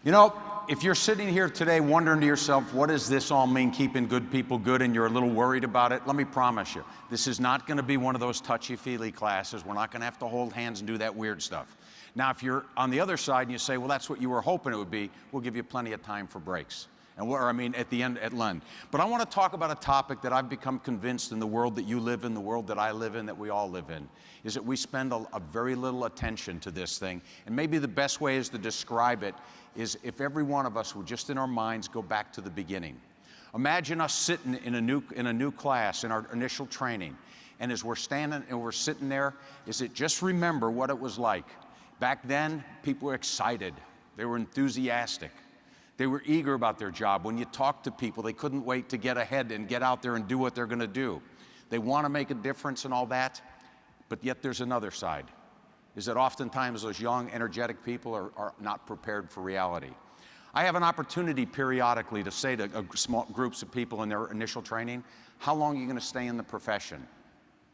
You know, if you're sitting here today wondering to yourself, what does this all mean, keeping good people good, and you're a little worried about it, let me promise you, this is not going to be one of those touchy-feely classes. We're not going to have to hold hands and do that weird stuff. Now, if you're on the other side and you say, well, that's what you were hoping it would be, we'll give you plenty of time for breaks. And at the end, at Lund. But I want to talk about a topic that I've become convinced in the world that you live in, the world that I live in, that we all live in, is that we spend a very little attention to this thing. And maybe the best way is to describe it is if every one of us would just in our minds go back to the beginning. Imagine us sitting in a new class in our initial training. And as we're standing and we're sitting there, is it just remember what it was like. Back then, people were excited. They were enthusiastic. They were eager about their job. When you talk to people, they couldn't wait to get ahead and get out there and do what they're going to do. They want to make a difference and all that, but yet there's another side, is that oftentimes those young, energetic people are not prepared for reality. I have an opportunity periodically to say to small groups of people in their initial training, how long are you going to stay in the profession?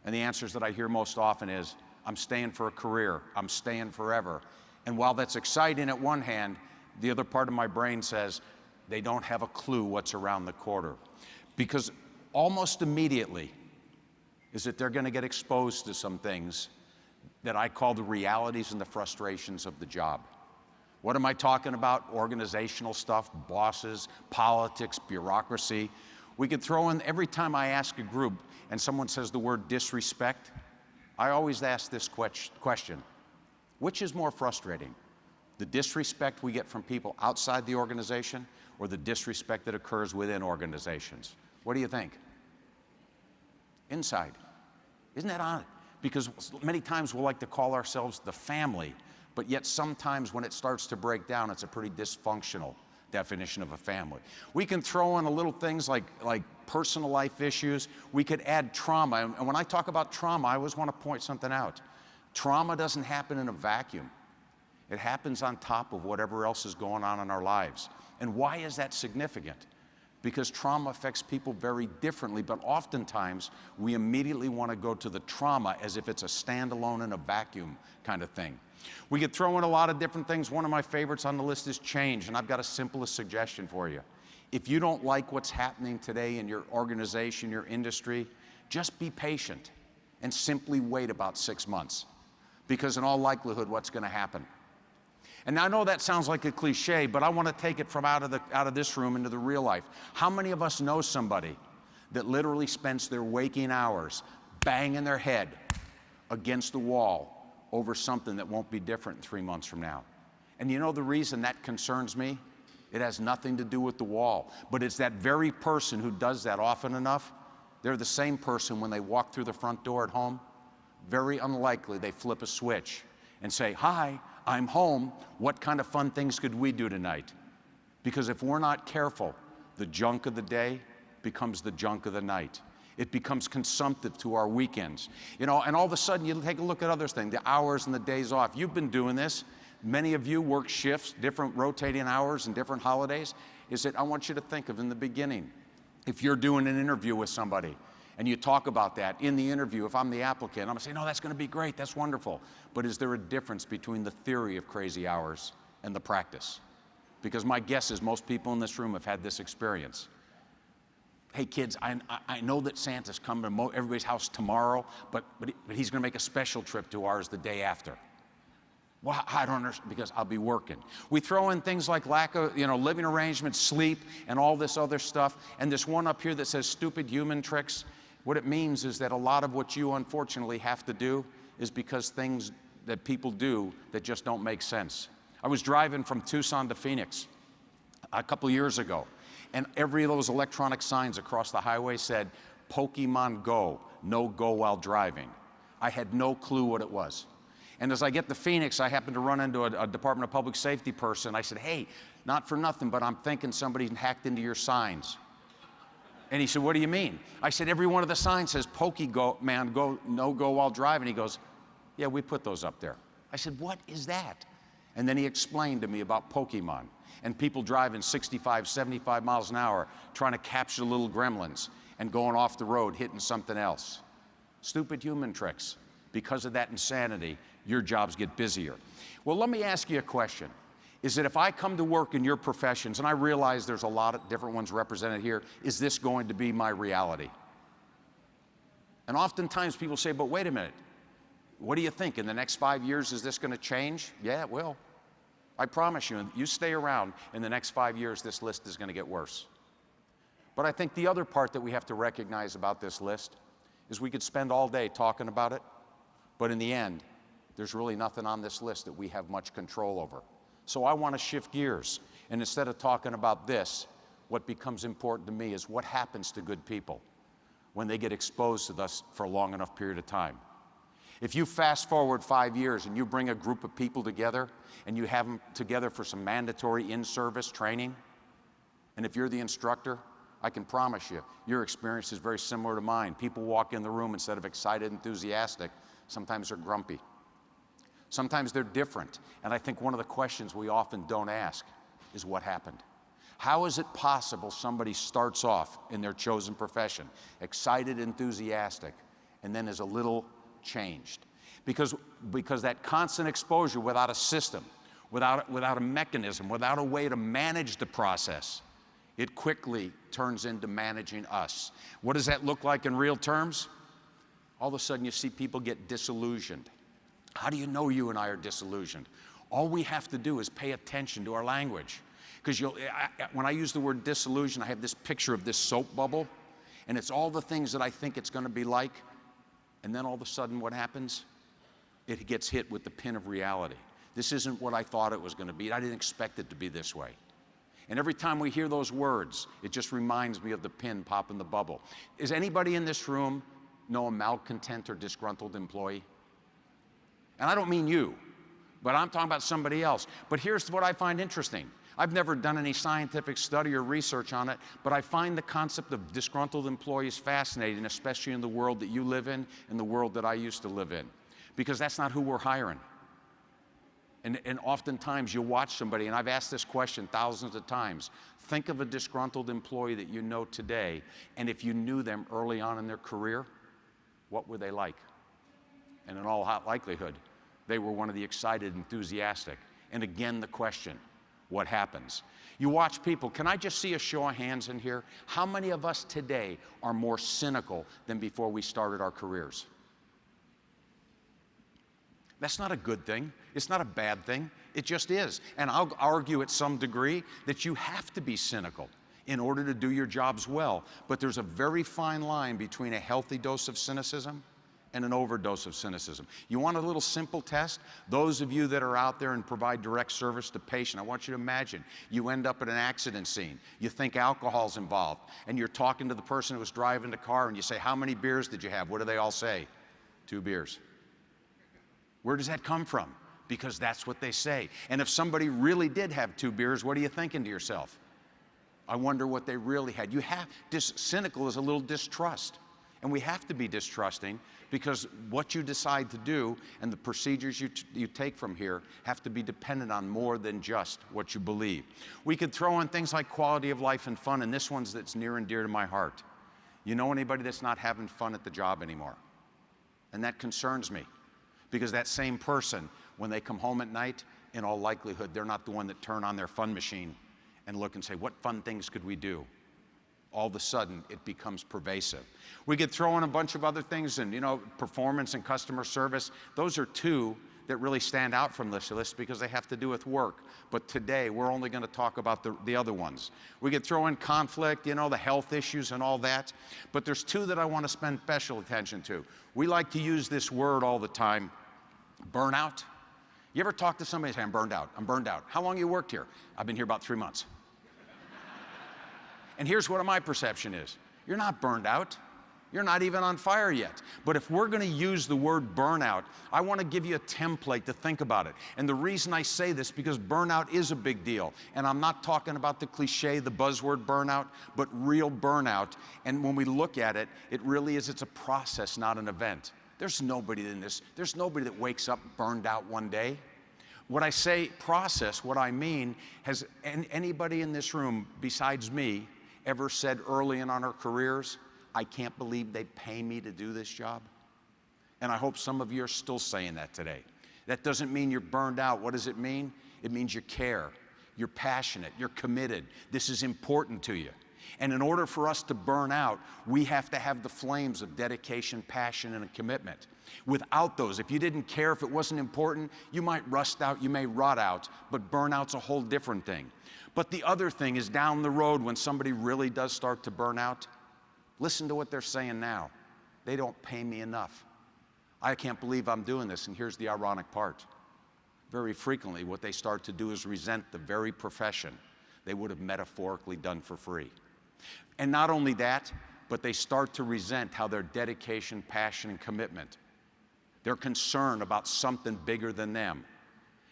And the answers that I hear most often is, I'm staying for a career, I'm staying forever. And while that's exciting at one hand, the other part of my brain says they don't have a clue what's around the corner. Because almost immediately is that they're going to get exposed to some things that I call the realities and the frustrations of the job. What am I talking about? Organizational stuff, bosses, politics, bureaucracy. We could throw in, every time I ask a group and someone says the word disrespect, I always ask this question: which is more frustrating? The disrespect we get from people outside the organization or the disrespect that occurs within organizations? What do you think? Inside. Isn't that odd? Because many times we'll like to call ourselves the family, but yet sometimes when it starts to break down, it's a pretty dysfunctional definition of a family. We can throw in a little things like personal life issues. We could add trauma. And when I talk about trauma, I always want to point something out. Trauma doesn't happen in a vacuum. It happens on top of whatever else is going on in our lives. And why is that significant? Because trauma affects people very differently, but oftentimes we immediately want to go to the trauma as if it's a standalone in a vacuum kind of thing. We could throw in a lot of different things. One of my favorites on the list is change, and I've got a simplest suggestion for you. If you don't like what's happening today in your organization, your industry, just be patient and simply wait about 6 months. Because in all likelihood, what's going to happen? And I know that sounds like a cliche, but I want to take it from out of this room into the real life. How many of us know somebody that literally spends their waking hours banging their head against the wall over something that won't be different in 3 months from now? And you know the reason that concerns me? It has nothing to do with the wall, but it's that very person who does that often enough. They're the same person when they walk through the front door at home. Very unlikely they flip a switch and say, hi, I'm home. What kind of fun things could we do tonight? Because if we're not careful, the junk of the day becomes the junk of the night. It becomes consumptive to our weekends. You know, and all of a sudden you take a look at other things, the hours and the days off. You've been doing this. Many of you work shifts, different rotating hours and different holidays. Is that I want you to think of in the beginning, if you're doing an interview with somebody, and you talk about that in the interview, if I'm the applicant, I'm gonna say, no, that's gonna be great, that's wonderful. But is there a difference between the theory of crazy hours and the practice? Because my guess is most people in this room have had this experience. Hey kids, I know that Santa's coming to everybody's house tomorrow, but he's gonna make a special trip to ours the day after. Well, I don't understand, because I'll be working. We throw in things like lack of, living arrangements, sleep, and all this other stuff. And this one up here that says stupid human tricks, what it means is that a lot of what you unfortunately have to do is because things that people do that just don't make sense. I was driving from Tucson to Phoenix a couple years ago, and every of those electronic signs across the highway said, Pokemon Go, no go while driving. I had no clue what it was. And as I get to Phoenix, I happened to run into a Department of Public Safety person. I said, hey, not for nothing, but I'm thinking somebody hacked into your signs. And he said, what do you mean? I said, every one of the signs says, Pokemon Go, no go while driving. He goes, yeah, we put those up there. I said, what is that? And then he explained to me about Pokemon and people driving 65, 75 miles an hour trying to capture little gremlins and going off the road, hitting something else. Stupid human tricks. Because of that insanity, your jobs get busier. Well, let me ask you a question. is that if I come to work in your professions, and I realize there's a lot of different ones represented here, is this going to be my reality? And oftentimes people say, but wait a minute, what do you think? In the next 5 years, is this going to change? Yeah, it will. I promise you, you stay around, in the next 5 years, this list is going to get worse. But I think the other part that we have to recognize about this list is we could spend all day talking about it, but in the end, there's really nothing on this list that we have much control over. So I want to shift gears, and instead of talking about this, what becomes important to me is what happens to good people when they get exposed to us for a long enough period of time. If you fast forward 5 years and you bring a group of people together and you have them together for some mandatory in-service training, and if you're the instructor, I can promise you, your experience is very similar to mine. People walk in the room, instead of excited, enthusiastic, sometimes they're grumpy. Sometimes they're different. And I think one of the questions we often don't ask is what happened? How is it possible somebody starts off in their chosen profession, excited, enthusiastic, and then is a little changed? Because that constant exposure without a system, without a mechanism, without a way to manage the process, it quickly turns into managing us. What does that look like in real terms? All of a sudden you see people get disillusioned. How do you know you and I are disillusioned? All we have to do is pay attention to our language. Because when I use the word disillusion, I have this picture of this soap bubble, and it's all the things that I think it's going to be like, and then all of a sudden what happens? It gets hit with the pin of reality. This isn't what I thought it was going to be. I didn't expect it to be this way. And every time we hear those words, it just reminds me of the pin popping the bubble. Is anybody in this room know a malcontent or disgruntled employee? And I don't mean you, but I'm talking about somebody else. But here's what I find interesting. I've never done any scientific study or research on it, but I find the concept of disgruntled employees fascinating, especially in the world that you live in and the world that I used to live in, because that's not who we're hiring. And oftentimes you watch somebody, and I've asked this question thousands of times, think of a disgruntled employee that you know today, and if you knew them early on in their career, what were they like? And in all likelihood, they were one of the excited, enthusiastic. And again, the question, what happens? You watch people, can I just see a show of hands in here? How many of us today are more cynical than before we started our careers? That's not a good thing. It's not a bad thing. It just is. And I'll argue at some degree that you have to be cynical in order to do your jobs well. But there's a very fine line between a healthy dose of cynicism and an overdose of cynicism. You want a little simple test? Those of you that are out there and provide direct service to patient, I want you to imagine you end up at an accident scene. You think alcohol's involved, and you're talking to the person who was driving the car, and you say, how many beers did you have? What do they all say? 2 beers. Where does that come from? Because that's what they say. And if somebody really did have 2 beers, what are you thinking to yourself? I wonder what they really had. Cynical is a little distrust. And we have to be distrusting, because what you decide to do and the procedures you take from here have to be dependent on more than just what you believe. We could throw in things like quality of life and fun, and this one's that's near and dear to my heart. You know anybody that's not having fun at the job anymore? And that concerns me, because that same person, when they come home at night, in all likelihood, they're not the one that turn on their fun machine and look and say, what fun things could we do? All of a sudden, it becomes pervasive. We could throw in a bunch of other things, and performance and customer service. Those are 2 that really stand out from this list because they have to do with work. But today, we're only going to talk about the other ones. We could throw in conflict, the health issues and all that. But there's 2 that I want to spend special attention to. We like to use this word all the time, burnout. You ever talk to somebody and say, I'm burned out, I'm burned out. How long you worked here? I've been here about 3 months. And here's what my perception is. You're not burned out. You're not even on fire yet. But if we're going to use the word burnout, I want to give you a template to think about it. And the reason I say this, because burnout is a big deal. And I'm not talking about the cliche, the buzzword burnout, but real burnout. And when we look at it, it really is, it's a process, not an event. There's nobody that wakes up burned out one day. When I say process, what I mean, has anybody in this room besides me ever said early in our careers, I can't believe they pay me to do this job? And I hope some of you are still saying that today. That doesn't mean you're burned out. What does it mean? It means you care, you're passionate, you're committed. This is important to you. And in order for us to burn out, we have to have the flames of dedication, passion, and a commitment. Without those, if you didn't care, if it wasn't important, you might rust out, you may rot out, but burnout's a whole different thing. But the other thing is down the road when somebody really does start to burn out, listen to what they're saying now. They don't pay me enough. I can't believe I'm doing this, and here's the ironic part. Very frequently, what they start to do is resent the very profession they would have metaphorically done for free. And not only that, but they start to resent how their dedication, passion, and commitment, their concern about something bigger than them,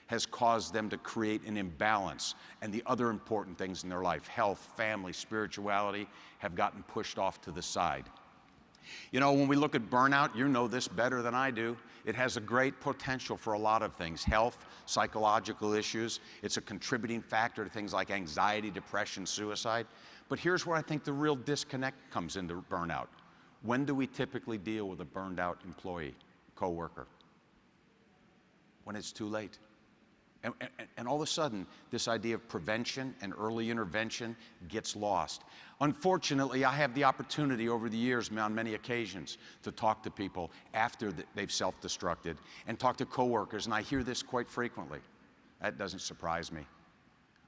has caused them to create an imbalance, and the other important things in their life, health, family, spirituality, have gotten pushed off to the side. You know, when we look at burnout, you know this better than I do, it has a great potential for a lot of things. Health, psychological issues, it's a contributing factor to things like anxiety, depression, suicide. But here's where I think the real disconnect comes into burnout. When do we typically deal with a burned out employee, coworker? When it's too late. And all of a sudden, this idea of prevention and early intervention gets lost. Unfortunately, I have the opportunity over the years, on many occasions, to talk to people after they've self-destructed and talk to coworkers, and I hear this quite frequently. That doesn't surprise me.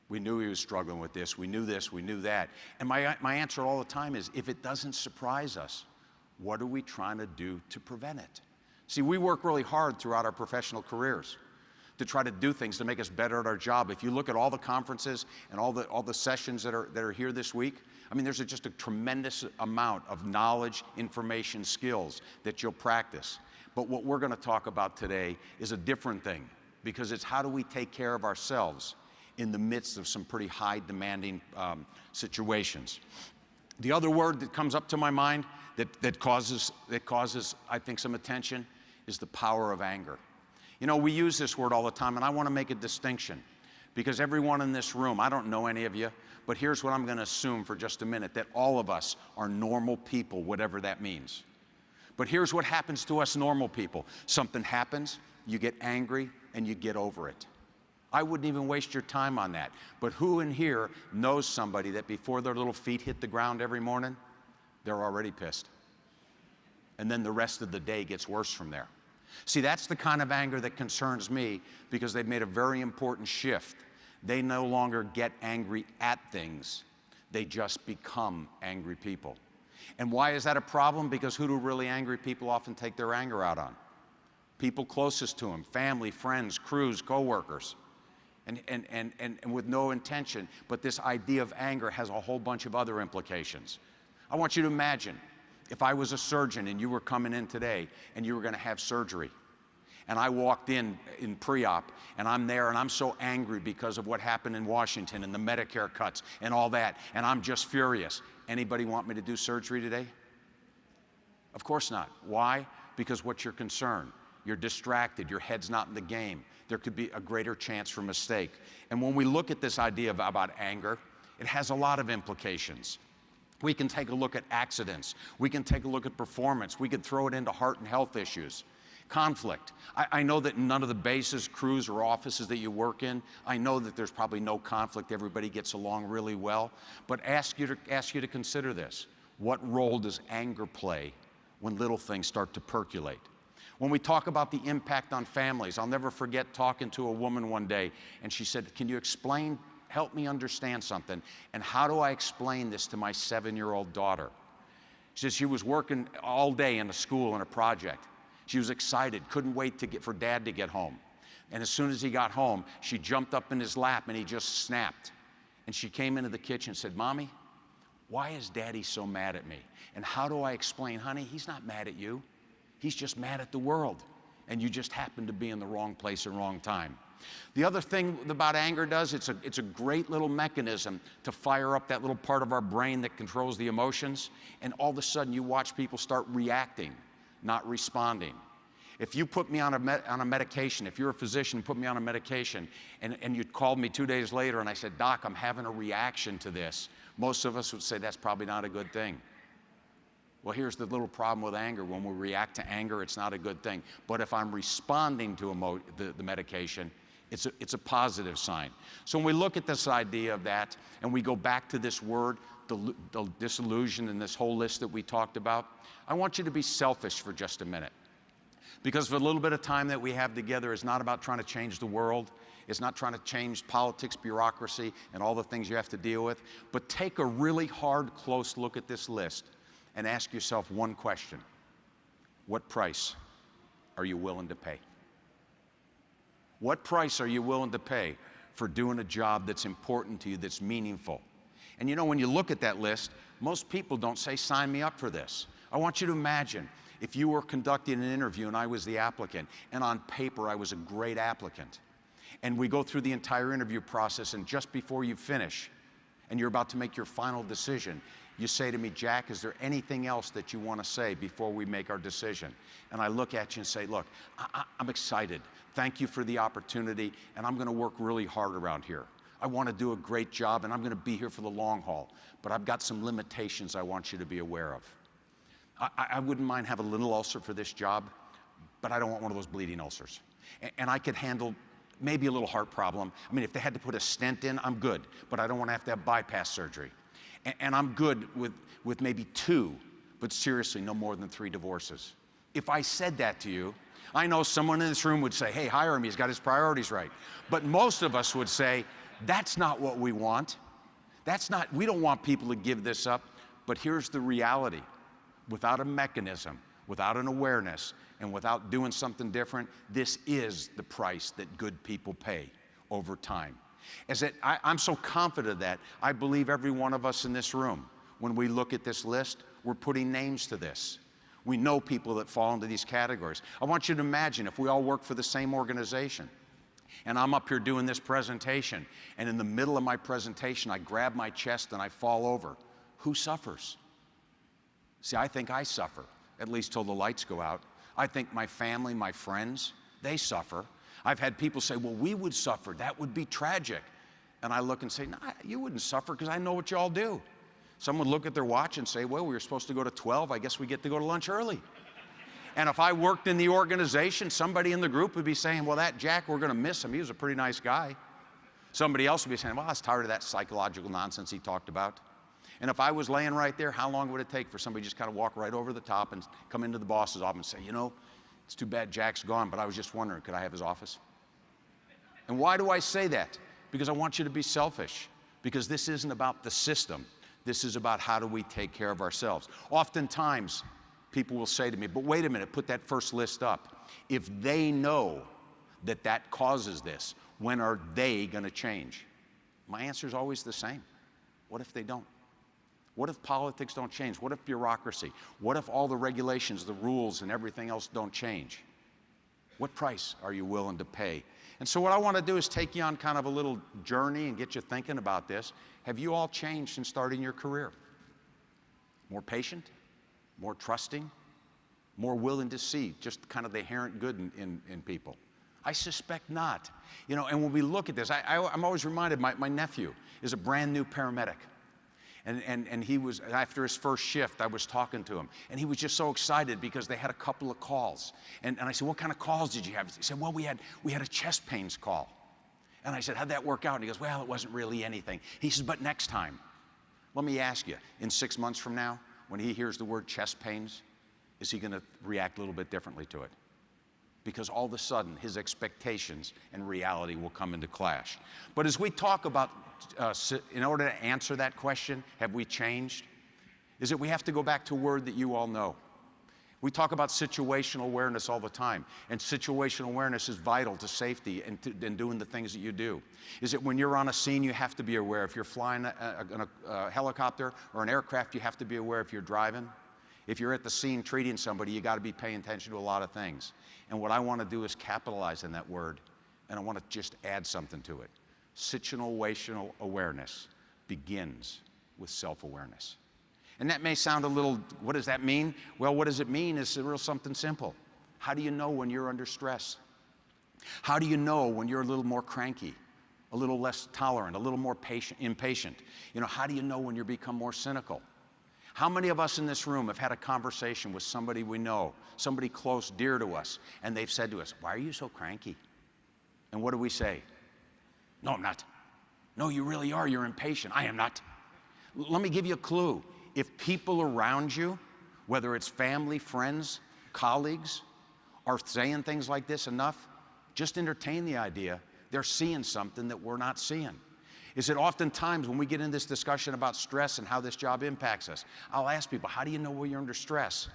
We knew he was struggling with this, we knew that. And my answer all the time is, if it doesn't surprise us, what are we trying to do to prevent it? See, we work really hard throughout our professional careers to try to do things to make us better at our job. If you look at all the conferences and all the sessions that are here this week, I mean, there's just a tremendous amount of knowledge, information, skills that you'll practice. But what we're going to talk about today is a different thing, because it's how do we take care of ourselves in the midst of some pretty high demanding situations. The other word that comes up to my mind that causes, I think, some attention is the power of anger. You know, we use this word all the time, and I want to make a distinction, because everyone in this room, I don't know any of you, but here's what I'm going to assume for just a minute, that all of us are normal people, whatever that means. But here's what happens to us normal people. Something happens, you get angry, and you get over it. I wouldn't even waste your time on that. But who in here knows somebody that before their little feet hit the ground every morning, they're already pissed? And then the rest of the day gets worse from there. See, that's the kind of anger that concerns me, because they've made a very important shift. They no longer get angry at things. They just become angry people. And why is that a problem? Because who do really angry people often take their anger out on? People closest to them, family, friends, crews, coworkers. And with no intention, but this idea of anger has a whole bunch of other implications. I want you to imagine if I was a surgeon and you were coming in today and you were going to have surgery, and I walked in pre-op, and I'm there and I'm so angry because of what happened in Washington and the Medicare cuts and all that, and I'm just furious. Anybody want me to do surgery today? Of course not. Why? Because what's your concern? You're distracted, your head's not in the game. There could be a greater chance for mistake. And when we look at this idea about anger, it has a lot of implications. We can take a look at accidents. We can take a look at performance. We can throw it into heart and health issues. Conflict. I know that in none of the bases, crews, or offices that you work in, I know that there's probably no conflict. Everybody gets along really well. But ask you to consider this. What role does anger play when little things start to percolate? When we talk about the impact on families, I'll never forget talking to a woman one day, and she said, "Can you help me understand something, and how do I explain this to my 7-year-old daughter?" She said she was working all day in a school on a project. She was excited, couldn't wait for Dad to get home. And as soon as he got home, she jumped up in his lap and he just snapped. And she came into the kitchen and said, "Mommy, why is Daddy so mad at me? And how do I explain, honey, he's not mad at you. He's just mad at the world. And you just happened to be in the wrong place and wrong time." The other thing about anger does, it's a great little mechanism to fire up that little part of our brain that controls the emotions. And all of a sudden you watch people start reacting, not responding. If you put me on a medication, if you're a physician, put me on a medication, and you called me 2 days later and I said, "Doc, I'm having a reaction to this," most of us would say that's probably not a good thing. Well, here's the little problem with anger. When we react to anger, it's not a good thing. But if I'm responding to the medication, It's a positive sign. So when we look at this idea of that, and we go back to this word, the disillusion, and this whole list that we talked about, I want you to be selfish for just a minute. Because for the little bit of time that we have together is not about trying to change the world. It's not trying to change politics, bureaucracy, and all the things you have to deal with. But take a really hard, close look at this list and ask yourself one question. What price are you willing to pay? What price are you willing to pay for doing a job that's important to you, that's meaningful? And you know, when you look at that list, most people don't say, sign me up for this. I want you to imagine if you were conducting an interview and I was the applicant, and on paper I was a great applicant, and we go through the entire interview process, and just before you finish, and you're about to make your final decision, you say to me, Jack, is there anything else that you want to say before we make our decision? And I look at you and say, look, I'm excited. Thank you for the opportunity, and I'm going to work really hard around here. I want to do a great job, and I'm going to be here for the long haul, but I've got some limitations I want you to be aware of. I wouldn't mind having a little ulcer for this job, but I don't want one of those bleeding ulcers. And I could handle maybe a little heart problem. I mean, if they had to put a stent in, I'm good, but I don't want to have bypass surgery. And I'm good with maybe 2, but seriously, no more than 3 divorces. If I said that to you, I know someone in this room would say, hey, hire him, he's got his priorities right. But most of us would say, that's not what we want. We don't want people to give this up. But here's the reality. Without a mechanism, without an awareness, and without doing something different, this is the price that good people pay over time. I'm so confident of that, I believe every one of us in this room, when we look at this list, we're putting names to this. We know people that fall into these categories. I want you to imagine if we all work for the same organization, and I'm up here doing this presentation, and in the middle of my presentation, I grab my chest and I fall over. Who suffers? See, I think I suffer, at least till the lights go out. I think my family, my friends, they suffer. I've had people say, well, we would suffer. That would be tragic. And I look and say, no, you wouldn't suffer because I know what y'all do. Some would look at their watch and say, well, we were supposed to go to 12. I guess we get to go to lunch early. And if I worked in the organization, somebody in the group would be saying, well, that Jack, we're going to miss him. He was a pretty nice guy. Somebody else would be saying, well, I was tired of that psychological nonsense he talked about. And if I was laying right there, how long would it take for somebody to just kind of walk right over the top and come into the boss's office and say, you know, it's too bad Jack's gone, but I was just wondering, could I have his office? And why do I say that? Because I want you to be selfish. Because this isn't about the system. This is about how do we take care of ourselves. Oftentimes, people will say to me, but wait a minute, put that first list up. If they know that that causes this, when are they going to change? My answer is always the same. What if they don't? What if politics don't change? What if bureaucracy? What if all the regulations, the rules, and everything else don't change? What price are you willing to pay? And so what I want to do is take you on kind of a little journey and get you thinking about this. Have you all changed since starting your career? More patient? More trusting? More willing to see just kind of the inherent good in people? I suspect not. You know, and when we look at this, I'm always reminded, my nephew is a brand new paramedic. And he was, after his first shift, I was talking to him, and he was just so excited because they had a couple of calls. And I said, what kind of calls did you have? He said, well, we had a chest pains call. And I said, how'd that work out? And he goes, well, it wasn't really anything. He says, but next time, let me ask you, in 6 months from now, when he hears the word chest pains, is he going to react a little bit differently to it? Because all of a sudden, his expectations and reality will come into clash. But as we talk about, in order to answer that question, have we changed? Is that we have to go back to a word that you all know. We talk about situational awareness all the time, and situational awareness is vital to safety and doing the things that you do. Is it when you're on a scene, you have to be aware. If you're flying a helicopter or an aircraft, you have to be aware if you're driving. If you're at the scene treating somebody, you got to be paying attention to a lot of things. And what I want to do is capitalize on that word, and I want to just add something to it. Situational awareness begins with self-awareness. And that may sound a little, what does that mean? Well, what does it mean is real something simple. How do you know when you're under stress? How do you know when you're a little more cranky, a little less tolerant, a little more impatient? You know, how do you know when you become more cynical? How many of us in this room have had a conversation with somebody we know, somebody close, dear to us, and they've said to us, why are you so cranky? And what do we say? No, I'm not. No, you really are. You're impatient. I am not. Let me give you a clue. If people around you, whether it's family, friends, colleagues, are saying things like this enough, just entertain the idea they're seeing something that we're not seeing. Is it oftentimes when we get in this discussion about stress and how this job impacts us, I'll ask people, how do you know when you're under stress?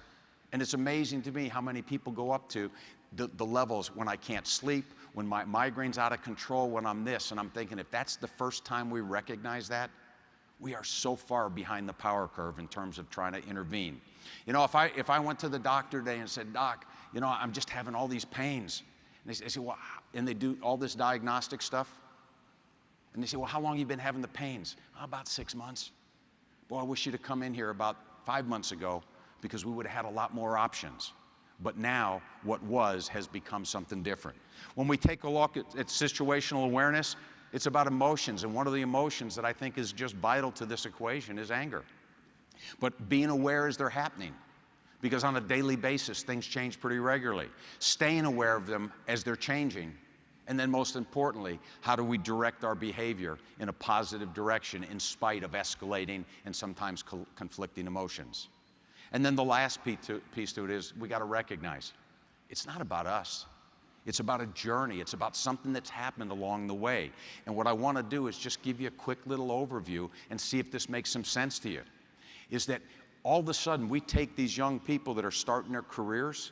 And it's amazing to me how many people go up to the levels when I can't sleep, when my migraine's out of control, when I'm this, and I'm thinking if that's the first time we recognize that, we are so far behind the power curve in terms of trying to intervene. You know, if I went to the doctor today and said, Doc, you know, I'm just having all these pains, and they say, well, and they do all this diagnostic stuff, and they say, well, how long have you been having the pains? Oh, about 6 months. Boy, I wish you'd have come in here about 5 months ago because we would have had a lot more options. But now, what was has become something different. When we take a look at situational awareness, it's about emotions, and one of the emotions that I think is just vital to this equation is anger. But being aware as they're happening, because on a daily basis, things change pretty regularly. Staying aware of them as they're changing, and then most importantly, how do we direct our behavior in a positive direction in spite of escalating and sometimes conflicting emotions? And then the last piece to it is we got to recognize it's not about us. It's about a journey. It's about something that's happened along the way. And what I want to do is just give you a quick little overview and see if this makes some sense to you. Is that all of a sudden we take these young people that are starting their careers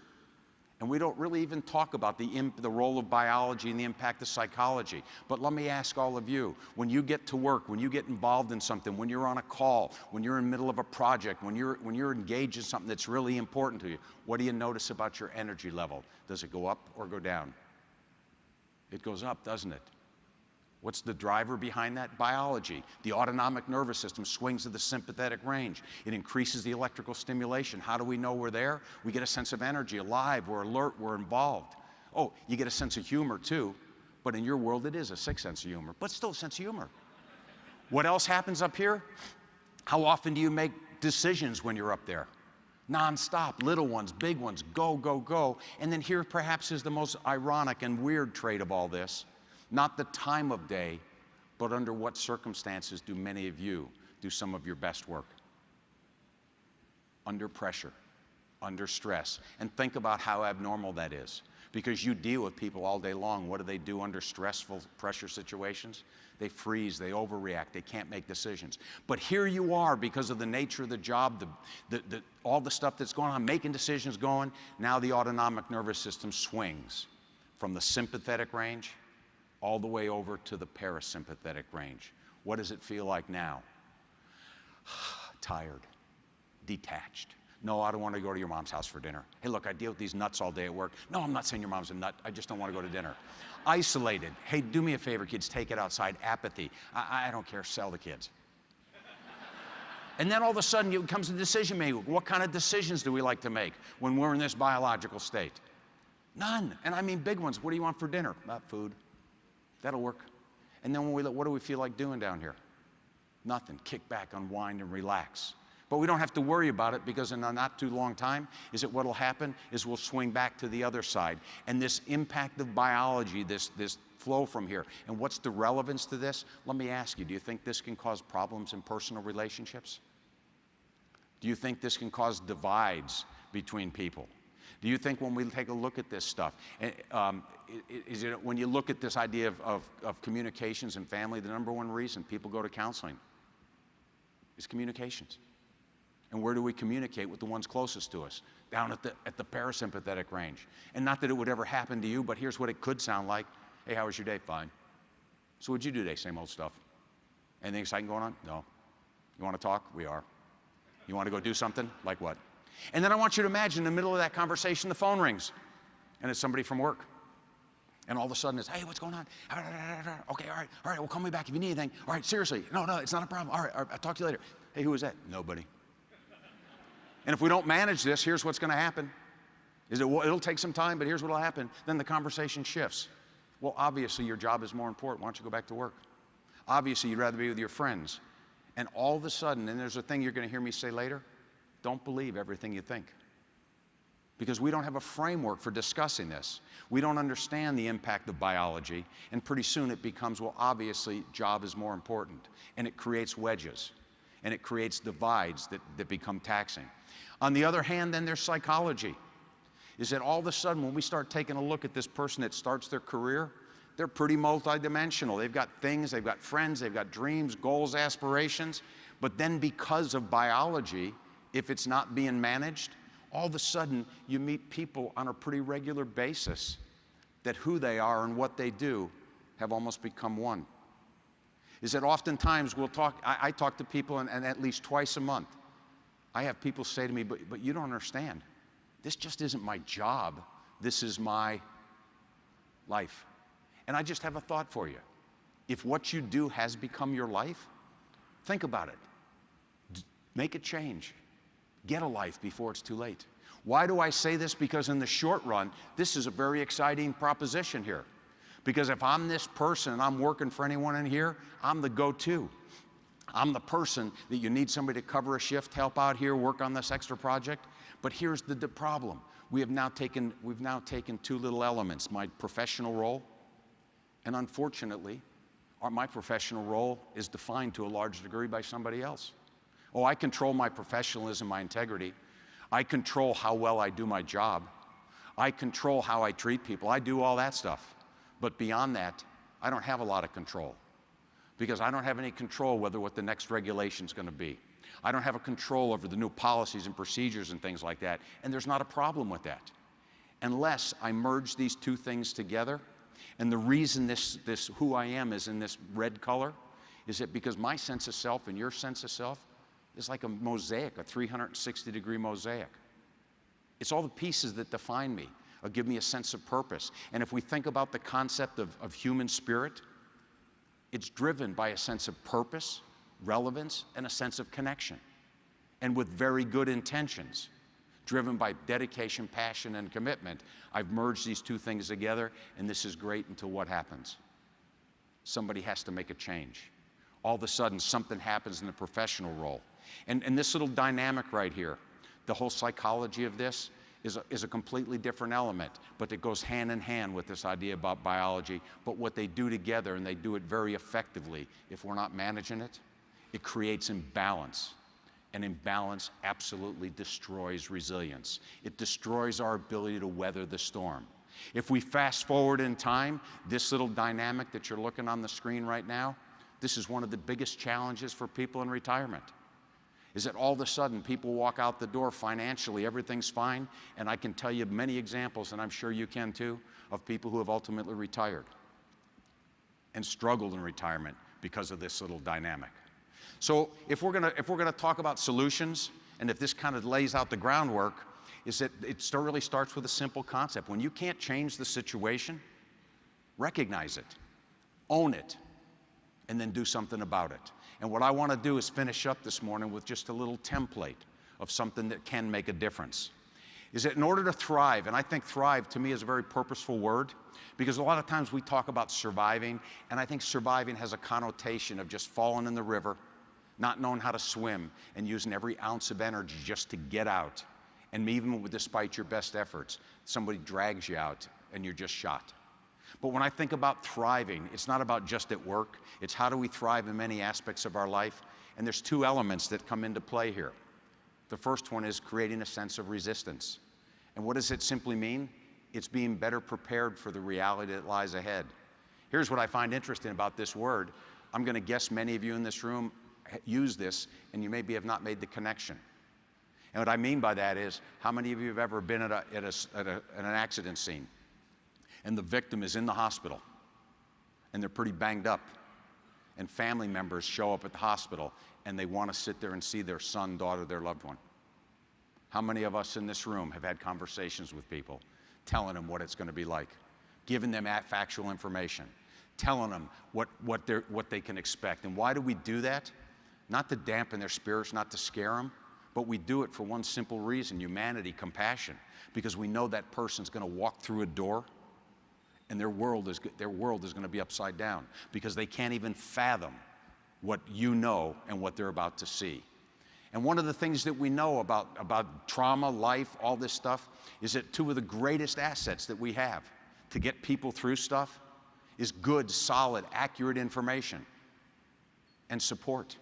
and we don't really even talk about the role of biology and the impact of psychology. But let me ask all of you, when you get to work, when you get involved in something, when you're on a call, when you're in the middle of a project, when you're engaged in something that's really important to you, what do you notice about your energy level? Does it go up or go down? It goes up, doesn't it? What's the driver behind that? Biology. The autonomic nervous system swings to the sympathetic range. It increases the electrical stimulation. How do we know we're there? We get a sense of energy, alive, we're alert, we're involved. Oh, you get a sense of humor too, but in your world it is a sixth sense of humor, but still a sense of humor. What else happens up here? How often do you make decisions when you're up there? Non-stop, little ones, big ones, go, go, go. And then here perhaps is the most ironic and weird trait of all this. Not the time of day, but under what circumstances do many of you do some of your best work? Under pressure, under stress. And think about how abnormal that is. Because you deal with people all day long. What do they do under stressful pressure situations? They freeze, they overreact, they can't make decisions. But here you are, because of the nature of the job, all the stuff that's going on, making decisions going, now the autonomic nervous system swings from the sympathetic range all the way over to the parasympathetic range. What does it feel like now? Tired, detached. No, I don't want to go to your mom's house for dinner. Hey, look, I deal with these nuts all day at work. No, I'm not saying your mom's a nut. I just don't want to go to dinner. Isolated. Hey, do me a favor, kids, take it outside. Apathy. I don't care, sell the kids. And then all of a sudden it comes to decision making. What kind of decisions do we like to make when we're in this biological state? None. And I mean big ones. What do you want for dinner? Food. That'll work. And then what do we feel like doing down here? Nothing. Kick back, unwind, and relax. But we don't have to worry about it because in a not too long time, what'll happen is we'll swing back to the other side. And this impact of biology, this flow from here. And what's the relevance to this? Let me ask you, do you think this can cause problems in personal relationships? Do you think this can cause divides between people? Do you think when we take a look at this stuff, when you look at this idea of communications and family, the number one reason people go to counseling is communications. And where do we communicate with the ones closest to us? Down at the parasympathetic range. And not that it would ever happen to you, but here's what it could sound like. Hey, how was your day? Fine. So what'd you do today? Same old stuff. Anything exciting going on? No. You want to talk? We are. You want to go do something? Like what? And then I want you to imagine in the middle of that conversation, the phone rings, and it's somebody from work. And all of a sudden it's, hey, what's going on? Okay, all right, well, call me back if you need anything. All right, seriously, no, it's not a problem. All right, I'll talk to you later. Hey, who was that? Nobody. And if we don't manage this, here's what's going to happen. It'll take some time, but here's what'll happen. Then the conversation shifts. Well, obviously your job is more important. Why don't you go back to work? Obviously you'd rather be with your friends. And all of a sudden, and there's a thing you're going to hear me say later, don't believe everything you think. because we don't have a framework for discussing this. We don't understand the impact of biology, and pretty soon it becomes, well, obviously, job is more important, and it creates wedges, and it creates divides that become taxing. On the other hand, then there's psychology. Is that all of a sudden, when we start taking a look at this person that starts their career, they're pretty multidimensional. They've got things, they've got friends, they've got dreams, goals, aspirations, but then because of biology, if it's not being managed, all of a sudden, you meet people on a pretty regular basis that who they are and what they do have almost become one. Is that oftentimes I talk to people, and at least twice a month, I have people say to me, but you don't understand. This just isn't my job. This is my life. And I just have a thought for you. If what you do has become your life, think about it. Make a change. Get a life before it's too late. Why do I say this? Because in the short run, this is a very exciting proposition here. Because if I'm this person and I'm working for anyone in here, I'm the go-to. I'm the person that you need somebody to cover a shift, help out here, work on this extra project. But here's the problem. We've now taken two little elements, my professional role, and unfortunately, my professional role is defined to a large degree by somebody else. Oh, I control my professionalism, my integrity. I control how well I do my job. I control how I treat people. I do all that stuff. But beyond that, I don't have a lot of control, because I don't have any control whether what the next regulation is going to be. I don't have a control over the new policies and procedures and things like that, and there's not a problem with that. Unless I merge these two things together, and the reason this who I am is in this red color, is that because my sense of self and your sense of self is like a mosaic, a 360-degree mosaic. It's all the pieces that define me, or give me a sense of purpose. And if we think about the concept of human spirit, it's driven by a sense of purpose, relevance, and a sense of connection. And with very good intentions, driven by dedication, passion, and commitment, I've merged these two things together, and this is great until what happens? Somebody has to make a change. All of a sudden, something happens in the professional role. And this little dynamic right here, the whole psychology of this is a completely different element, but it goes hand in hand with this idea about biology. But what they do together, and they do it very effectively, if we're not managing it, it creates imbalance. And imbalance absolutely destroys resilience. It destroys our ability to weather the storm. If we fast forward in time, this little dynamic that you're looking on the screen right now, this is one of the biggest challenges for people in retirement. Is that all of a sudden people walk out the door financially, everything's fine, and I can tell you many examples, and I'm sure you can too, of people who have ultimately retired and struggled in retirement because of this little dynamic. So if we're gonna talk about solutions, and if this kind of lays out the groundwork, is that it really starts with a simple concept. When you can't change the situation, recognize it, own it, and then do something about it. And what I want to do is finish up this morning with just a little template of something that can make a difference. Is that in order to thrive, and I think thrive to me is a very purposeful word, because a lot of times we talk about surviving, and I think surviving has a connotation of just falling in the river, not knowing how to swim, and using every ounce of energy just to get out. And even despite your best efforts, somebody drags you out and you're just shot. But when I think about thriving, it's not about just at work. It's how do we thrive in many aspects of our life. And there's two elements that come into play here. The first one is creating a sense of resistance. And what does it simply mean? It's being better prepared for the reality that lies ahead. Here's what I find interesting about this word. I'm going to guess many of you in this room use this, and you maybe have not made the connection. And what I mean by that is, how many of you have ever been at an accident scene, and the victim is in the hospital, and they're pretty banged up, and family members show up at the hospital, and they want to sit there and see their son, daughter, their loved one? How many of us in this room have had conversations with people, telling them what it's going to be like, giving them factual information, telling them what they can expect? And why do we do that? Not to dampen their spirits, not to scare them, but we do it for one simple reason: humanity, compassion. Because we know that person's going to walk through a door, and their world is going to be upside down, because they can't even fathom what you know and what they're about to see. And one of the things that we know about trauma, life, all this stuff, is that two of the greatest assets that we have to get people through stuff is good, solid, accurate information and support.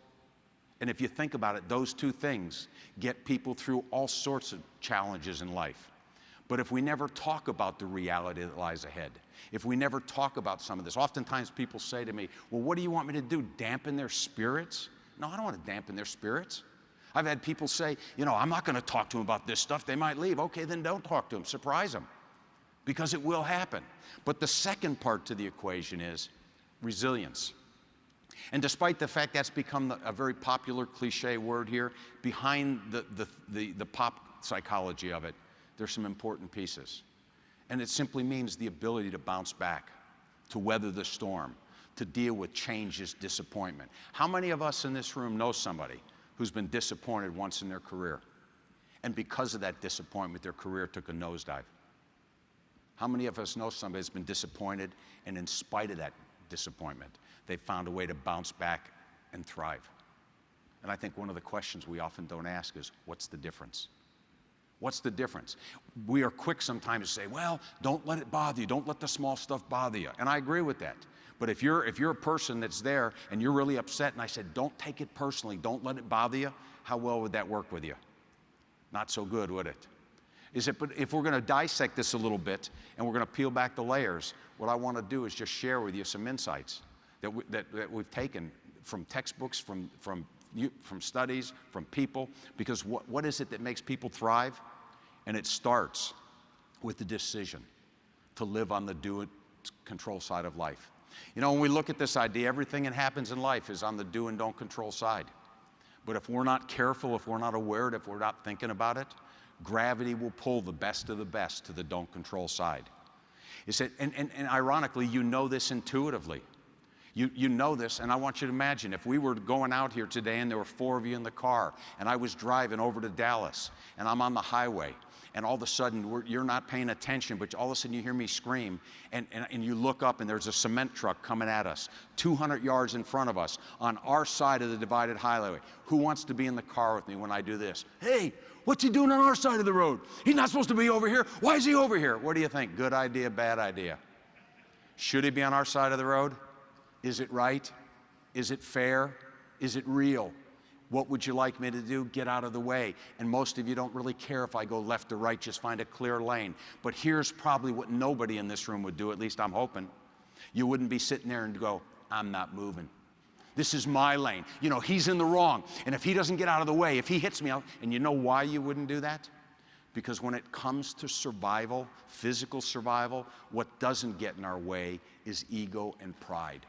And if you think about it, those two things get people through all sorts of challenges in life. But if we never talk about the reality that lies ahead, if we never talk about some of this, oftentimes people say to me, well, what do you want me to do, dampen their spirits? No, I don't want to dampen their spirits. I've had people say, you know, I'm not going to talk to them about this stuff. They might leave. Okay, then don't talk to them. Surprise them, because it will happen. But the second part to the equation is resilience. And despite the fact that's become a very popular cliche word here, behind the pop psychology of it, there's some important pieces. And it simply means the ability to bounce back, to weather the storm, to deal with changes, disappointment. How many of us in this room know somebody who's been disappointed once in their career, and because of that disappointment, their career took a nosedive? How many of us know somebody that's been disappointed, and in spite of that disappointment, they found a way to bounce back and thrive? And I think one of the questions we often don't ask is, what's the difference? What's the difference? We are quick sometimes to say, well, don't let it bother you. Don't let the small stuff bother you. And I agree with that. But if you're a person that's there and you're really upset, and I said, don't take it personally, don't let it bother you, how well would that work with you? Not so good, would it? But if we're going to dissect this a little bit and we're going to peel back the layers, what I want to do is just share with you some insights that we've taken from textbooks, from studies, from people, because what is it that makes people thrive? And it starts with the decision to live on the do-and-control side of life. You know, when we look at this idea, everything that happens in life is on the do and don't control side. But if we're not careful, if we're not aware, if we're not thinking about it, gravity will pull the best of the best to the don't control side. And ironically, you know this intuitively. You know this, and I want you to imagine if we were going out here today and there were 4 of you in the car, and I was driving over to Dallas, and I'm on the highway, and all of a sudden you're not paying attention, but all of a sudden you hear me scream, and you look up and there's a cement truck coming at us, 200 yards in front of us, on our side of the divided highway. Who wants to be in the car with me when I do this? Hey, what's he doing on our side of the road? He's not supposed to be over here. Why is he over here? What do you think? Good idea, bad idea? Should he be on our side of the road? Is it right? Is it fair? Is it real? What would you like me to do? Get out of the way. And most of you don't really care if I go left or right, just find a clear lane. But here's probably what nobody in this room would do, at least I'm hoping. You wouldn't be sitting there and go, I'm not moving. This is my lane. You know, he's in the wrong. And if he doesn't get out of the way, if he hits me out, and you know why you wouldn't do that? Because when it comes to survival, physical survival, what doesn't get in our way is ego and pride.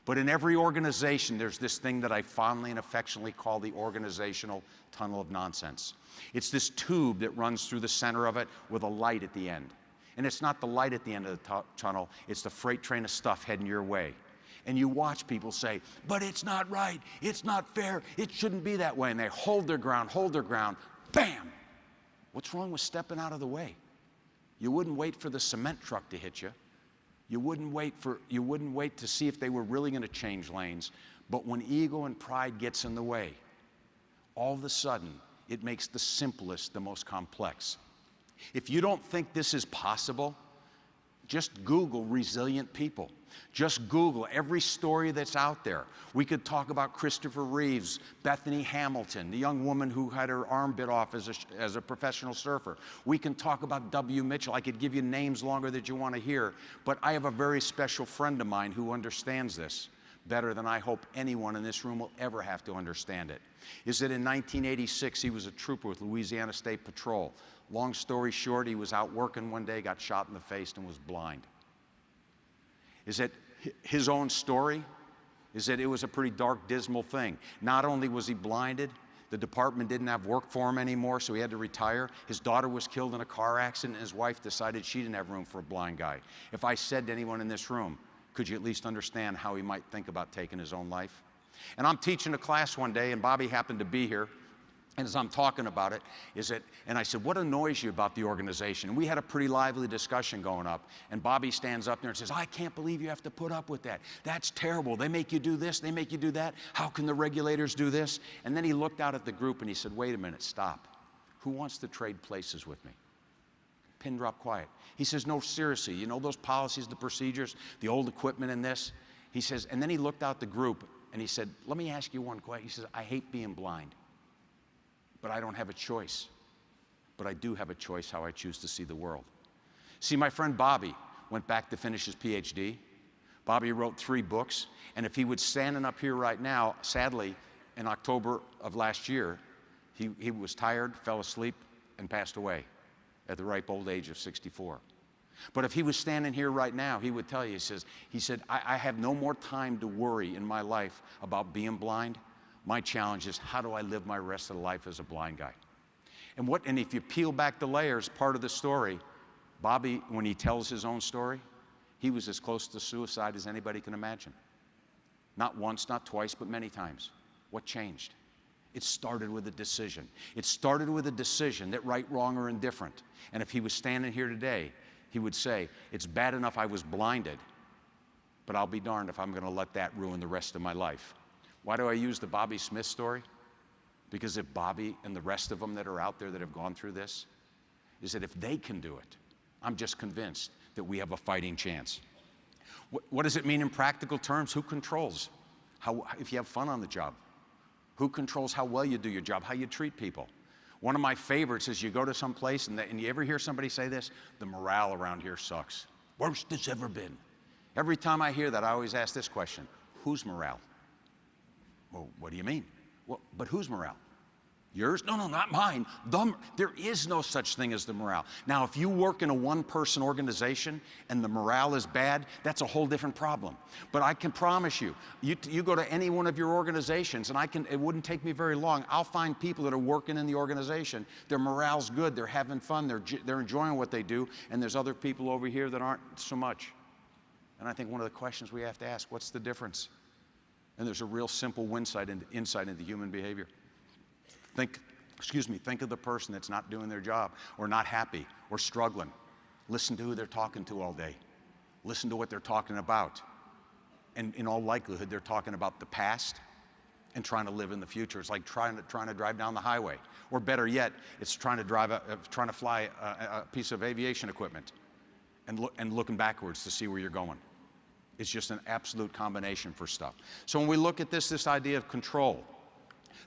But in every organization, there's this thing that I fondly and affectionately call the organizational tunnel of nonsense. It's this tube that runs through the center of it with a light at the end. And it's not the light at the end of the tunnel, it's the freight train of stuff heading your way. And you watch people say, but it's not right, it's not fair, it shouldn't be that way. And they hold their ground, bam! What's wrong with stepping out of the way? You wouldn't wait for the cement truck to hit you. You wouldn't wait to see if they were really going to change lanes. But when ego and pride gets in the way, all of a sudden, it makes the simplest the most complex. If you don't think this is possible, just Google resilient people. Just Google every story that's out there. We could talk about Christopher Reeves, Bethany Hamilton, the young woman who had her arm bit off as a professional surfer. We can talk about W. Mitchell. I could give you names longer that you want to hear, but I have a very special friend of mine who understands this better than I hope anyone in this room will ever have to understand it. Is that in 1986, he was a trooper with Louisiana State Patrol. Long story short, he was out working one day, got shot in the face, and was blind. Is that his own story? Is that it was a pretty dark, dismal thing. Not only was he blinded, the department didn't have work for him anymore, so he had to retire. His daughter was killed in a car accident, and his wife decided she didn't have room for a blind guy. If I said to anyone in this room, could you at least understand how he might think about taking his own life? And I'm teaching a class one day, and Bobby happened to be here. And as I'm talking about it, and I said, what annoys you about the organization? And we had a pretty lively discussion going up. And Bobby stands up there and says, I can't believe you have to put up with that. That's terrible. They make you do this, they make you do that. How can the regulators do this? And then he looked out at the group and he said, wait a minute, stop. Who wants to trade places with me? Pin drop quiet. He says, no, seriously, you know those policies, the procedures, the old equipment and this? He says, and then he looked out the group and he said, let me ask you one question. He says, I hate being blind. But I don't have a choice. But I do have a choice how I choose to see the world. See, my friend Bobby went back to finish his PhD. Bobby wrote 3 books. And if he was standing up here right now, sadly, in October of last year, he was tired, fell asleep, and passed away at the ripe old age of 64. But if he was standing here right now, he would tell you, he said, I have no more time to worry in my life about being blind. My challenge is, how do I live my rest of the life as a blind guy? And if you peel back the layers, part of the story, Bobby, when he tells his own story, he was as close to suicide as anybody can imagine. Not once, not twice, but many times. What changed? It started with a decision. It started with a decision that right, wrong, or indifferent. And if he was standing here today, he would say, it's bad enough I was blinded, but I'll be darned if I'm going to let that ruin the rest of my life. Why do I use the Bobby Smith story? Because if Bobby and the rest of them that are out there that have gone through this, is that if they can do it, I'm just convinced that we have a fighting chance. What does it mean in practical terms? Who controls if you have fun on the job? Who controls how well you do your job, how you treat people? One of my favorites is you go to some place and you ever hear somebody say this, the morale around here sucks. Worst it's ever been. Every time I hear that, I always ask this question, whose morale? Well, what do you mean? Well, but whose morale? Yours? No, not mine. There is no such thing as the morale. Now, if you work in a one-person organization and the morale is bad, that's a whole different problem. But I can promise you, you go to any one of your organizations, and it wouldn't take me very long, I'll find people that are working in the organization, their morale's good, they're having fun, they're enjoying what they do, and there's other people over here that aren't so much. And I think one of the questions we have to ask, what's the difference? And there's a real simple insight into human behavior. Think of the person that's not doing their job or not happy or struggling. Listen to who they're talking to all day. Listen to what they're talking about. And in all likelihood, they're talking about the past and trying to live in the future. It's like trying to drive down the highway. Or better yet, it's trying to fly a piece of aviation equipment and looking backwards to see where you're going. It's just an absolute combination for stuff. So when we look at this idea of control,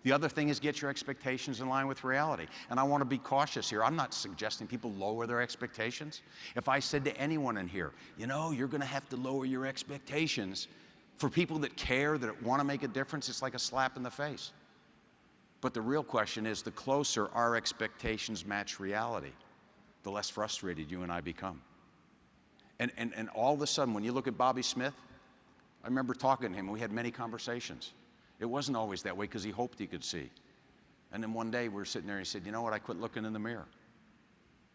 the other thing is get your expectations in line with reality. And I want to be cautious here. I'm not suggesting people lower their expectations. If I said to anyone in here, you know, you're going to have to lower your expectations, for people that care, that want to make a difference, it's like a slap in the face. But the real question is, the closer our expectations match reality, the less frustrated you and I become. And all of a sudden, when you look at Bobby Smith, I remember talking to him, and we had many conversations. It wasn't always that way because he hoped he could see. And then one day we were sitting there and he said, you know what, I quit looking in the mirror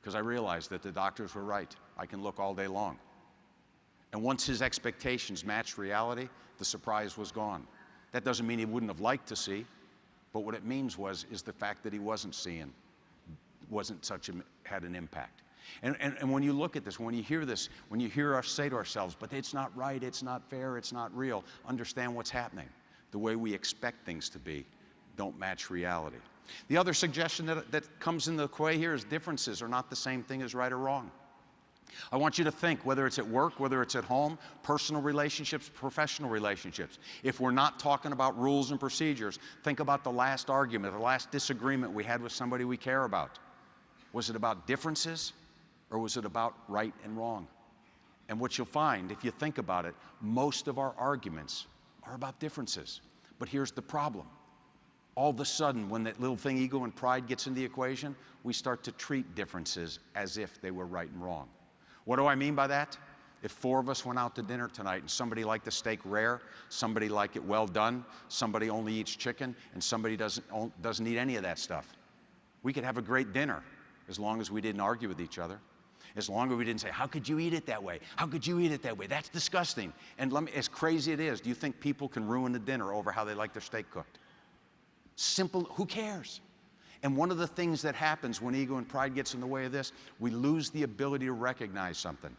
because I realized that the doctors were right. I can look all day long. And once his expectations matched reality, the surprise was gone. That doesn't mean he wouldn't have liked to see, but what it means is the fact that he wasn't seeing had an impact. And when you look at this, when you hear this, when you hear us say to ourselves, but it's not right, it's not fair, it's not real, understand what's happening. The way we expect things to be don't match reality. The other suggestion that comes into play here is differences are not the same thing as right or wrong. I want you to think, whether it's at work, whether it's at home, personal relationships, professional relationships. If we're not talking about rules and procedures, think about the last argument, the last disagreement we had with somebody we care about. Was it about differences or was it about right and wrong? And what you'll find, if you think about it, most of our arguments are about differences. But here's the problem. All of a sudden, when that little thing, ego and pride, gets in the equation, we start to treat differences as if they were right and wrong. What do I mean by that? If 4 of us went out to dinner tonight and somebody liked the steak rare, somebody liked it well done, somebody only eats chicken, and somebody doesn't eat any of that stuff, we could have a great dinner as long as we didn't argue with each other. As long as we didn't say, how could you eat it that way? How could you eat it that way? That's disgusting. And as crazy it is, do you think people can ruin the dinner over how they like their steak cooked? Simple, who cares? And one of the things that happens when ego and pride gets in the way of this, we lose the ability to recognize something,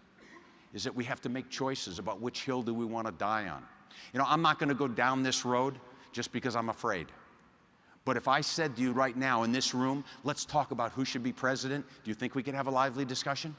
is that we have to make choices about which hill do we want to die on. You know, I'm not going to go down this road just because I'm afraid. But if I said to you right now in this room, let's talk about who should be president, do you think we could have a lively discussion?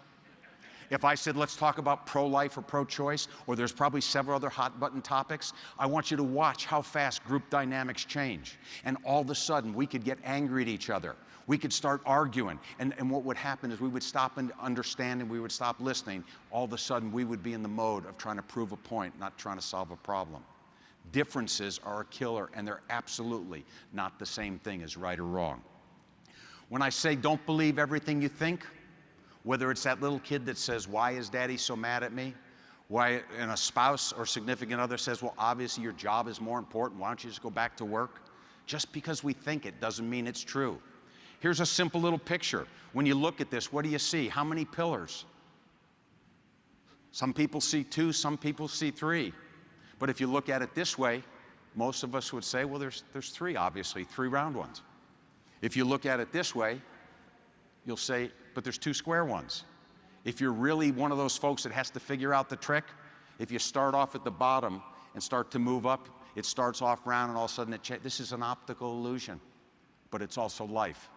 If I said, let's talk about pro-life or pro-choice, or there's probably several other hot button topics, I want you to watch how fast group dynamics change. And all of a sudden, we could get angry at each other. We could start arguing. And what would happen is we would stop and understand, and we would stop listening. All of a sudden, we would be in the mode of trying to prove a point, not trying to solve a problem. Differences are a killer, and they're absolutely not the same thing as right or wrong. When I say don't believe everything you think, whether it's that little kid that says, why is daddy so mad at me? And a spouse or significant other says, well, obviously your job is more important. Why don't you just go back to work? Just because we think it doesn't mean it's true. Here's a simple little picture. When you look at this, what do you see? How many pillars? Some people see 2, some people see 3. But if you look at it this way, most of us would say, well, there's 3, obviously, 3 round ones. If you look at it this way, you'll say, but there's 2 square ones. If you're really one of those folks that has to figure out the trick, if you start off at the bottom and start to move up, it starts off round and all of a sudden this is an optical illusion, but it's also life.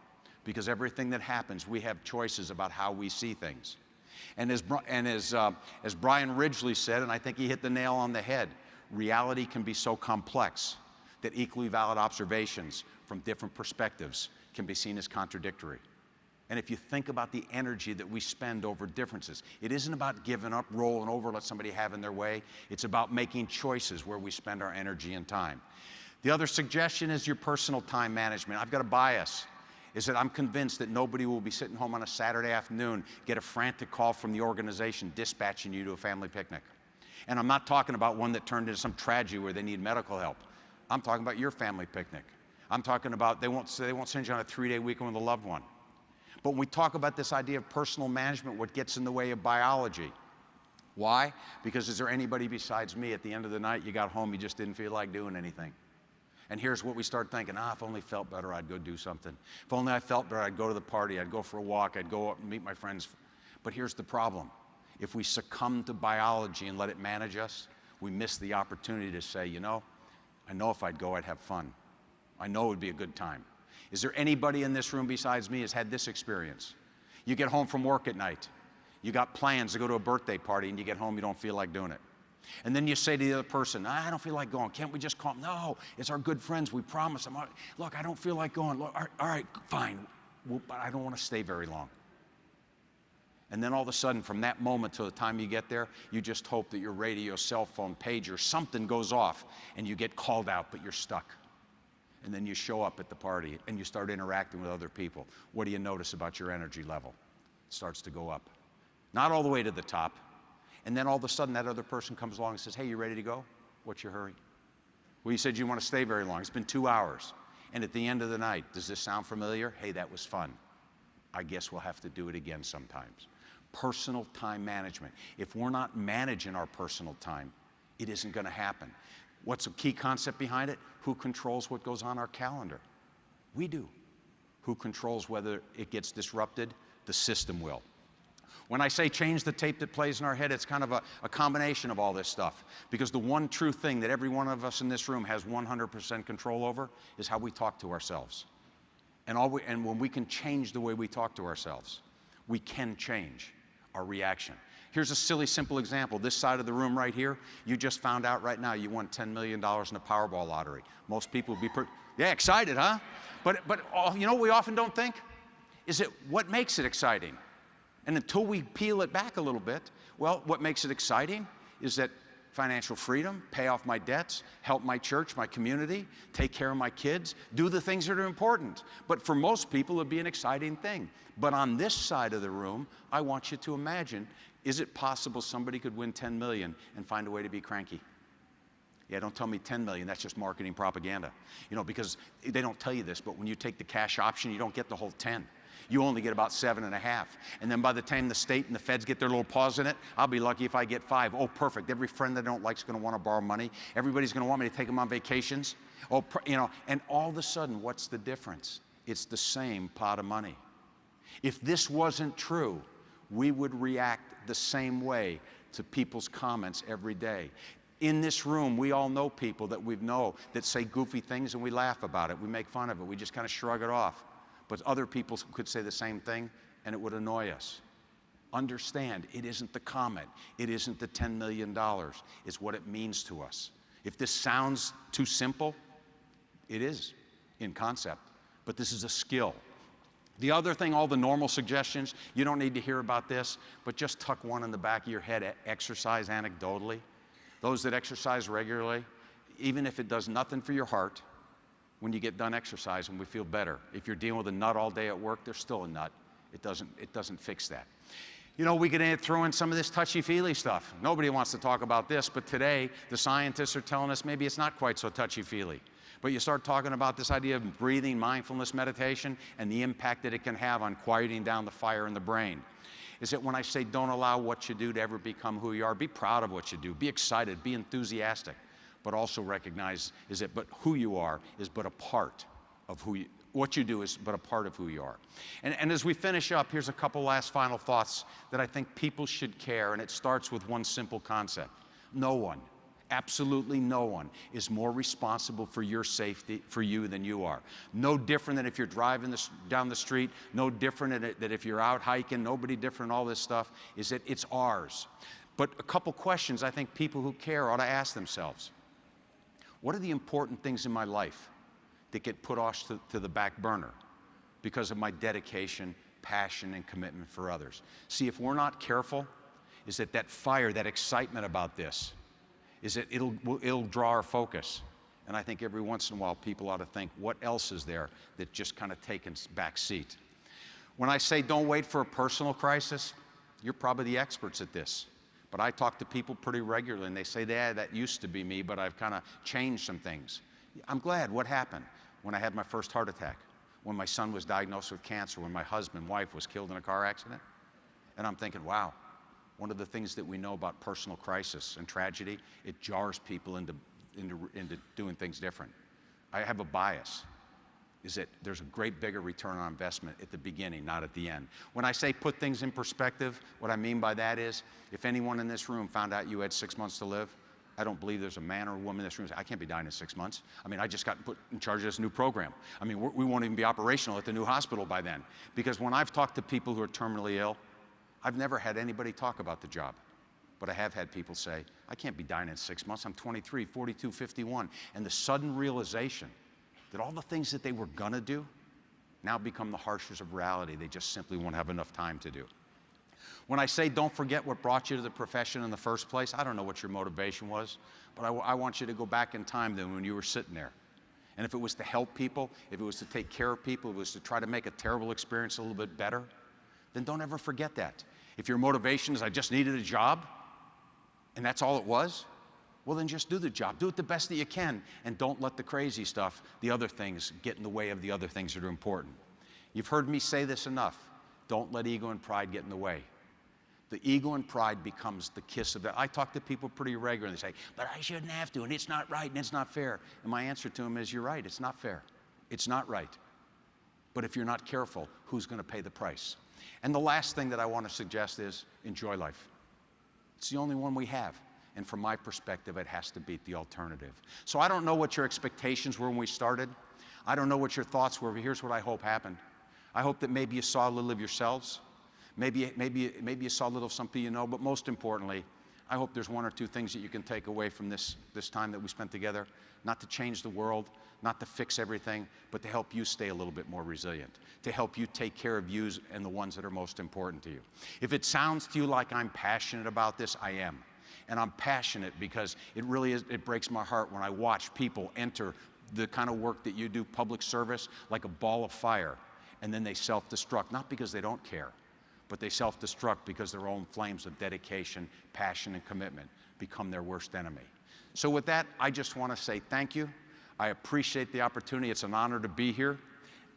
Because everything that happens, we have choices about how we see things. And as Brian Ridgely said, and I think he hit the nail on the head, reality can be so complex that equally valid observations from different perspectives can be seen as contradictory. And if you think about the energy that we spend over differences, it isn't about giving up, rolling over, let somebody have in their way. It's about making choices where we spend our energy and time. The other suggestion is your personal time management. I've got a bias, is that I'm convinced that nobody will be sitting home on a Saturday afternoon, get a frantic call from the organization dispatching you to a family picnic. And I'm not talking about one that turned into some tragedy where they need medical help. I'm talking about your family picnic. I'm talking about they won't send you on a 3-day weekend with a loved one. But when we talk about this idea of personal management, what gets in the way of biology? Why? Because is there anybody besides me at the end of the night, you got home, you just didn't feel like doing anything? And here's what we start thinking, if only I felt better, I'd go do something. If only I felt better, I'd go to the party, I'd go for a walk, I'd go up and meet my friends. But here's the problem. If we succumb to biology and let it manage us, we miss the opportunity to say, you know, I know if I'd go, I'd have fun. I know it would be a good time. Is there anybody in this room besides me has had this experience? You get home from work at night. You got plans to go to a birthday party, and you get home, you don't feel like doing it. And then you say to the other person, I don't feel like going. Can't we just call? No, it's our good friends. We promise them. Look, I don't feel like going. Look, all right, fine. Well, but I don't want to stay very long. And then all of a sudden, from that moment to the time you get there, you just hope that your radio, cell phone, pager, something goes off, and you get called out, but you're stuck. And then you show up at the party, and you start interacting with other people. What do you notice about your energy level? It starts to go up. Not all the way to the top. And then all of a sudden, that other person comes along and says, hey, you ready to go? What's your hurry? Well, you said you want to stay very long. It's been 2 hours. And at the end of the night, does this sound familiar? Hey, that was fun. I guess we'll have to do it again sometimes. Personal time management. If we're not managing our personal time, it isn't going to happen. What's a key concept behind it? Who controls what goes on our calendar? We do. Who controls whether it gets disrupted? The system will. When I say change the tape that plays in our head, it's kind of a combination of all this stuff. Because the one true thing that every one of us in this room has 100% control over is how we talk to ourselves. And when we can change the way we talk to ourselves, we can change our reaction. Here's a silly, simple example. This side of the room right here, you just found out right now you won $10 million in the Powerball lottery. Most people would be excited, huh? But you know what we often don't think? Is it what makes it exciting? And until we peel it back a little bit, well, what makes it exciting is that financial freedom, pay off my debts, help my church, my community, take care of my kids, do the things that are important. But for most people, it would be an exciting thing. But on this side of the room, I want you to imagine, is it possible somebody could win 10 million and find a way to be cranky? Yeah, don't tell me 10 million, that's just marketing propaganda. You know, because they don't tell you this, but when you take the cash option, you don't get the whole 10. You only get about 7.5. And then by the time the state and the feds get their little paws in it, I'll be lucky if I get 5. Oh, perfect. Every friend that I don't like is going to want to borrow money. Everybody's going to want me to take them on vacations. Oh, you know, and all of a sudden, what's the difference? It's the same pot of money. If this wasn't true, we would react the same way to people's comments every day. In this room, we all know people that we know that say goofy things and we laugh about it. We make fun of it. We just kind of shrug it off. But other people could say the same thing and it would annoy us. Understand, it isn't the comment. It isn't the $10 million. It's what it means to us. If this sounds too simple, it is in concept. But this is a skill. The other thing, all the normal suggestions, you don't need to hear about this, but just tuck one in the back of your head, exercise anecdotally. Those that exercise regularly, even if it does nothing for your heart, when you get done exercising, we feel better. If you're dealing with a nut all day at work, there's still a nut. It doesn't fix that. You know, we could throw in some of this touchy-feely stuff. Nobody wants to talk about this, but today the scientists are telling us maybe it's not quite so touchy-feely. But you start talking about this idea of breathing, mindfulness, meditation, and the impact that it can have on quieting down the fire in the brain. Is that when I say don't allow what you do to ever become who you are, be proud of what you do, be excited, be enthusiastic, but also recognize but who you are is but a part of what you do is but a part of who you are. And as we finish up, here's a couple last final thoughts that I think people should care, and it starts with one simple concept. No one, absolutely no one, is more responsible for your safety for you than you are. No different than if you're driving down the street, no different than if you're out hiking, nobody different, all this stuff, is that it's ours. But a couple questions I think people who care ought to ask themselves. What are the important things in my life that get put off to the back burner because of my dedication, passion, and commitment for others? See, if we're not careful, is that fire, that excitement about this, is that it'll draw our focus. And I think every once in a while people ought to think, what else is there that just kind of taken back seat? When I say don't wait for a personal crisis, you're probably the experts at this. But I talk to people pretty regularly and they say, yeah, that used to be me, but I've kind of changed some things. I'm glad. What happened? When I had my first heart attack, when my son was diagnosed with cancer, when my husband, wife was killed in a car accident. And I'm thinking, wow, one of the things that we know about personal crisis and tragedy, it jars people into doing things different. I have a bias, is that there's a great bigger return on investment at the beginning, not at the end. When I say put things in perspective, what I mean by that is, if anyone in this room found out you had 6 months to live, I don't believe there's a man or a woman in this room who says, I can't be dying in 6 months. I mean, I just got put in charge of this new program. I mean, we won't even be operational at the new hospital by then. Because when I've talked to people who are terminally ill, I've never had anybody talk about the job. But I have had people say, I can't be dying in 6 months. I'm 23, 42, 51. And the sudden realization that all the things that they were gonna do now become the harshest of reality. They just simply won't have enough time to do. When I say don't forget what brought you to the profession in the first place, I don't know what your motivation was, but I want you to go back in time then when you were sitting there. And if it was to help people, if it was to take care of people, if it was to try to make a terrible experience a little bit better, then don't ever forget that. If your motivation is I just needed a job, and that's all it was, well then just do the job. Do it the best that you can, and don't let the crazy stuff, the other things, get in the way of the other things that are important. You've heard me say this enough. Don't let ego and pride get in the way. The ego and pride becomes the kiss of that. I talk to people pretty regularly and they say, but I shouldn't have to, and it's not right, and it's not fair. And my answer to them is, you're right, it's not fair. It's not right. But if you're not careful, who's going to pay the price? And the last thing that I want to suggest is enjoy life. It's the only one we have. And from my perspective, it has to beat the alternative. So I don't know what your expectations were when we started. I don't know what your thoughts were, but here's what I hope happened. I hope that maybe you saw a little of yourselves. Maybe you saw a little of something you know, but most importantly, I hope there's one or two things that you can take away from this time that we spent together. Not to change the world, not to fix everything, but to help you stay a little bit more resilient, to help you take care of you and the ones that are most important to you. If it sounds to you like I'm passionate about this, I am. And I'm passionate because it really is, it breaks my heart when I watch people enter the kind of work that you do, public service, like a ball of fire, and then they self-destruct, not because they don't care, but they self-destruct because their own flames of dedication, passion, and commitment become their worst enemy. So with that, I just want to say thank you. I appreciate the opportunity. It's an honor to be here.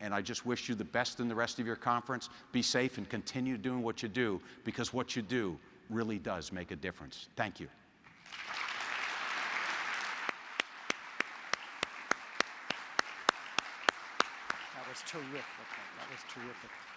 And I just wish you the best in the rest of your conference. Be safe and continue doing what you do, because what you do really does make a difference. Thank you. That was terrific. That was terrific.